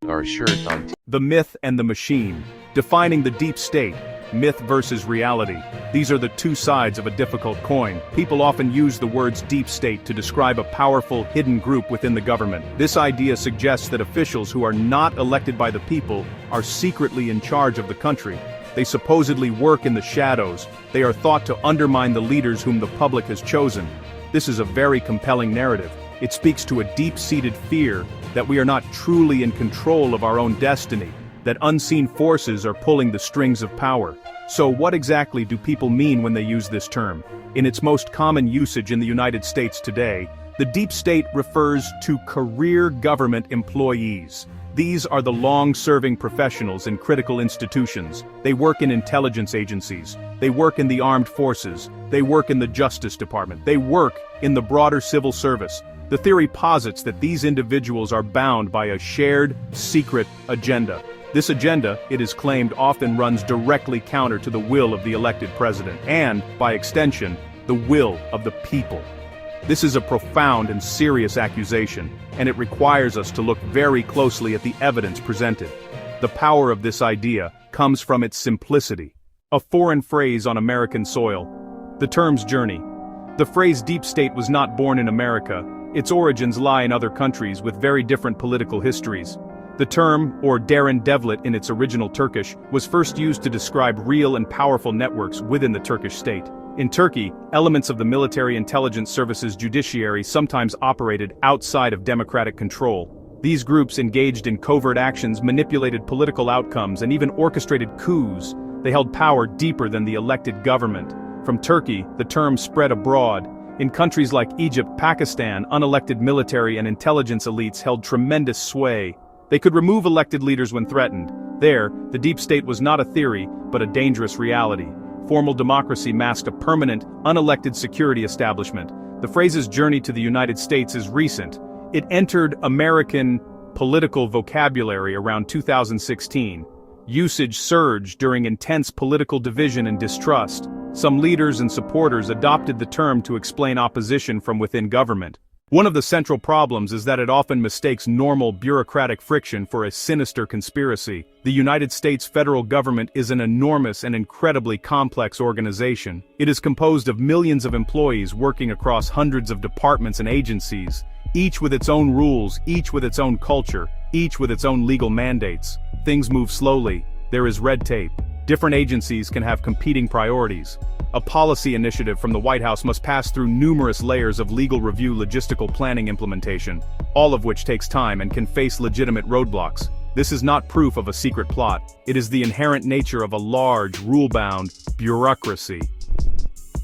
Our shirt on. The myth and the machine. Defining the deep state. Myth versus reality. These are the two sides of a difficult coin. People often use the words deep state to describe a powerful, hidden group within the government. This idea suggests that officials who are not elected by the people are secretly in charge of the country. They supposedly work in the shadows. They are thought to undermine the leaders whom the public has chosen. This is a very compelling narrative. It speaks to a deep-seated fear that we are not truly in control of our own destiny, that unseen forces are pulling the strings of power. So what exactly do people mean when they use this term? In its most common usage in the United States today, the deep state refers to career government employees. These are the long-serving professionals in critical institutions. They work in intelligence agencies. They work in the armed forces. They work in the Justice Department. They work in the broader civil service. The theory posits that these individuals are bound by a shared, secret agenda. This agenda, it is claimed, often runs directly counter to the will of the elected president and, by extension, the will of the people. This is a profound and serious accusation, and it requires us to look very closely at the evidence presented. The power of this idea comes from its simplicity. A foreign phrase on American soil. The term's journey. The phrase deep state was not born in America. Its origins lie in other countries with very different political histories. The term, or derin devlet in its original Turkish, was first used to describe real and powerful networks within the Turkish state. In Turkey, elements of the military intelligence services judiciary sometimes operated outside of democratic control. These groups engaged in covert actions, manipulated political outcomes, and even orchestrated coups. They held power deeper than the elected government. From Turkey, the term spread abroad. In countries like Egypt, Pakistan, unelected military and intelligence elites held tremendous sway. They could remove elected leaders when threatened. There, the deep state was not a theory, but a dangerous reality. Formal democracy masked a permanent, unelected security establishment. The phrase's journey to the United States is recent. It entered American political vocabulary around 2016. Usage surged during intense political division and distrust. Some leaders and supporters adopted the term to explain opposition from within government. One of the central problems is that it often mistakes normal bureaucratic friction for a sinister conspiracy. The United States federal government is an enormous and incredibly complex organization. It is composed of millions of employees working across hundreds of departments and agencies, each with its own rules, each with its own culture, each with its own legal mandates. Things move slowly. There is red tape. Different agencies can have competing priorities. A policy initiative from the White House must pass through numerous layers of legal review, logistical planning, implementation, all of which takes time and can face legitimate roadblocks. This is not proof of a secret plot. It is the inherent nature of a large, rule-bound bureaucracy.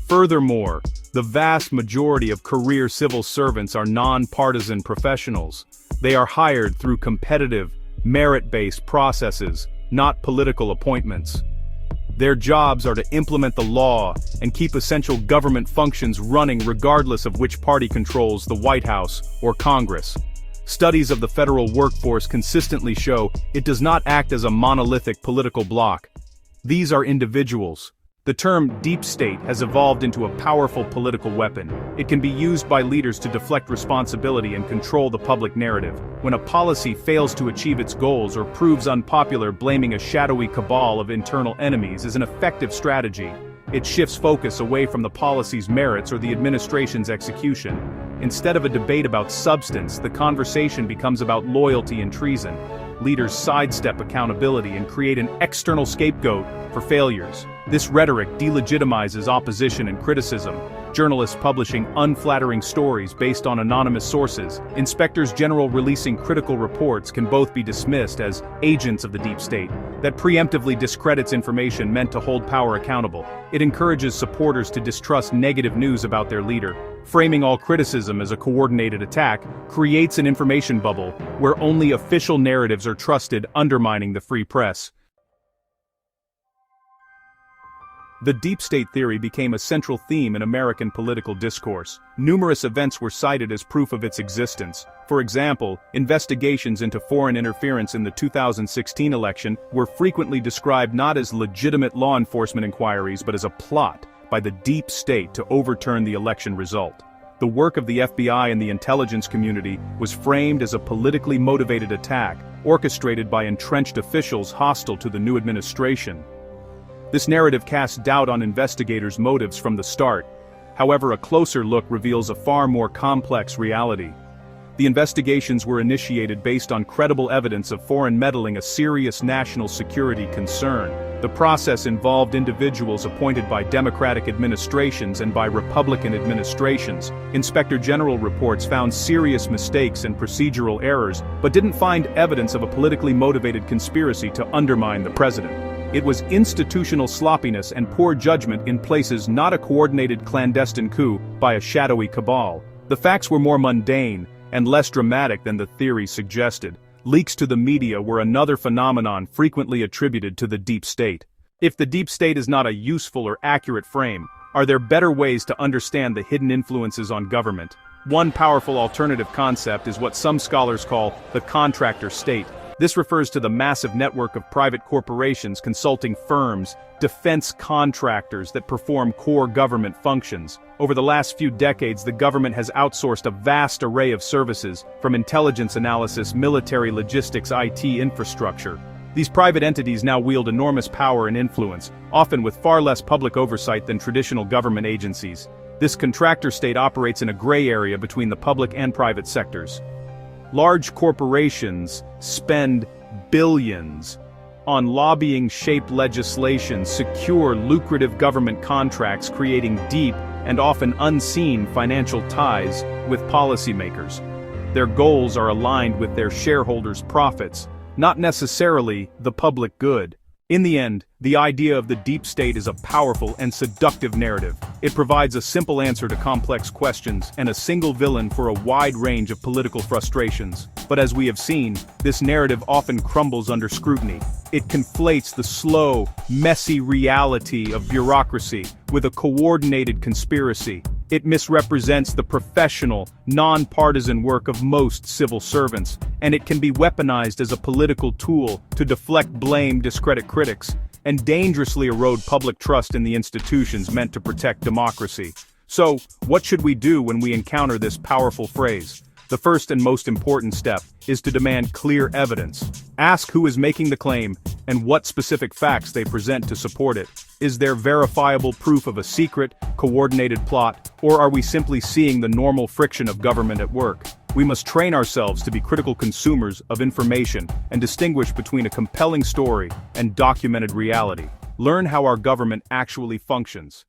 Furthermore, the vast majority of career civil servants are non-partisan professionals. They are hired through competitive, merit-based processes, not political appointments. Their jobs are to implement the law and keep essential government functions running regardless of which party controls the White House or Congress. Studies of the federal workforce consistently show it does not act as a monolithic political bloc. These are individuals. The term deep state has evolved into a powerful political weapon. It can be used by leaders to deflect responsibility and control the public narrative. When a policy fails to achieve its goals or proves unpopular, blaming a shadowy cabal of internal enemies is an effective strategy. It shifts focus away from the policy's merits or the administration's execution. Instead of a debate about substance, the conversation becomes about loyalty and treason. Leaders sidestep accountability and create an external scapegoat for failures. This rhetoric delegitimizes opposition and criticism. Journalists publishing unflattering stories based on anonymous sources, inspectors general releasing critical reports can both be dismissed as agents of the deep state that preemptively discredits information meant to hold power accountable. It encourages supporters to distrust negative news about their leader. Framing all criticism as a coordinated attack creates an information bubble where only official narratives are trusted, undermining the free press. The deep state theory became a central theme in American political discourse. Numerous events were cited as proof of its existence. For example, investigations into foreign interference in the 2016 election were frequently described not as legitimate law enforcement inquiries but as a plot by the deep state to overturn the election result. The work of the FBI and the intelligence community was framed as a politically motivated attack, orchestrated by entrenched officials hostile to the new administration. This narrative cast doubt on investigators' motives from the start. However, a closer look reveals a far more complex reality. The investigations were initiated based on credible evidence of foreign meddling, a serious national security concern. The process involved individuals appointed by Democratic administrations and by Republican administrations. Inspector General reports found serious mistakes and procedural errors, but didn't find evidence of a politically motivated conspiracy to undermine the president. It was institutional sloppiness and poor judgment in places, not a coordinated clandestine coup by a shadowy cabal. The facts were more mundane and less dramatic than the theory suggested. Leaks to the media were another phenomenon frequently attributed to the deep state. If the deep state is not a useful or accurate frame, are there better ways to understand the hidden influences on government? One powerful alternative concept is what some scholars call the contractor state. This refers to the massive network of private corporations, consulting firms, defense contractors that perform core government functions. Over the last few decades, the government has outsourced a vast array of services, from intelligence analysis, military logistics, IT infrastructure. These private entities now wield enormous power and influence, often with far less public oversight than traditional government agencies. This contractor state operates in a gray area between the public and private sectors. Large corporations spend billions on lobbying-shaped legislation, secure lucrative government contracts, creating deep and often unseen financial ties with policymakers. Their goals are aligned with their shareholders' profits, not necessarily the public good. In the end, the idea of the deep state is a powerful and seductive narrative. It provides a simple answer to complex questions and a single villain for a wide range of political frustrations. But as we have seen, this narrative often crumbles under scrutiny. It conflates the slow, messy reality of bureaucracy with a coordinated conspiracy. It misrepresents the professional, non-partisan work of most civil servants, and it can be weaponized as a political tool to deflect blame, discredit critics, and dangerously erode public trust in the institutions meant to protect democracy. So, what should we do when we encounter this powerful phrase? The first and most important step is to demand clear evidence. Ask who is making the claim and what specific facts they present to support it. Is there verifiable proof of a secret, coordinated plot, or are we simply seeing the normal friction of government at work? We must train ourselves to be critical consumers of information and distinguish between a compelling story and documented reality. Learn how our government actually functions.